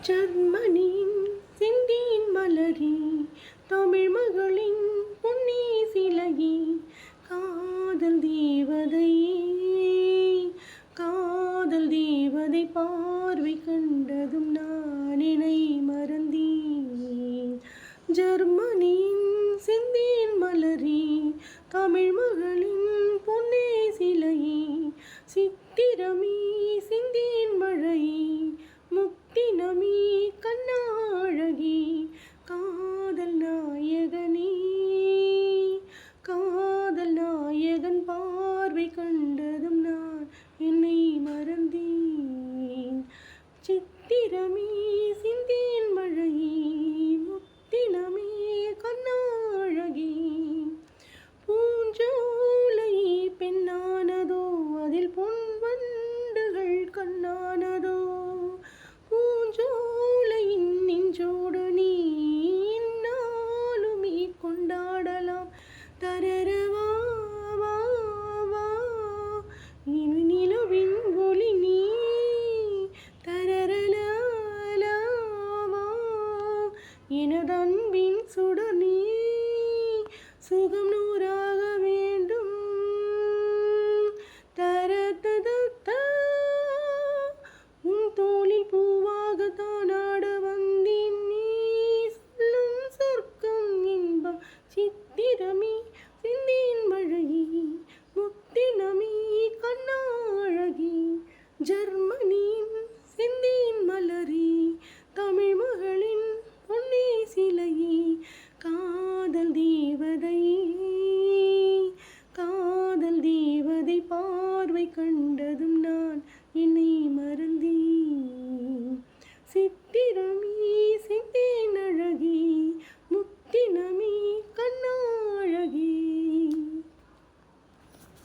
ஜர்மனியின் செந்தேன் மலரி, தமிழ் மகளின் பொன்னே சிலையே, காதல் தேவதையே, காதல் தேவதை பார்வை கண்டதும் நான் என்னை மறந்தேன். ஜர்மனியின் செந்தேன் மலரி, தமிழ் மகளின் பொன்னே சிலையே, சித்திரமே செந்தேன் மழையே, முத்தினமே கண்ணாழகி, காதல் நாயகனே, காதல் நாயகன் பார்வை கண்டதும் நான் என்னை மறந்தேன். சித்திரமே செந்தேன் மழையே, முத்தினமே கண்ணாழகி, பூஞ்சோலை பெண்ணானதோ, அதில் பொன் வண்டுகள் கண்ணானதோ, பூஞ்சோலையின் நெஞ்சோடு நீ என்னாலுமே கொண்டாடலாம். தரரவா வா வா, இனி நிலவின் ஒளி நீ, தரரலா வா, எனது அன்பின் சுடர் நீ, சுகம் நூறாக வேண்டும். தரததத, உன் தோளில் பூவாகத்தான் ஆட வந்தேன். நீ சொல்லும் சொர்க்கம் இன்பம். சித்திரமே செந்தேன் மழையே, முத்தினமே கண்ணாழகி, ஜர்மனியின் செந்தேன் மலரி, தமிழ் மகளின் பொன்னே சிலையே, காதல் தேவதையே, காதல் தேவதை பார்வை கண்டதும் நான் என்னை மறந்தேன். சித்திரம்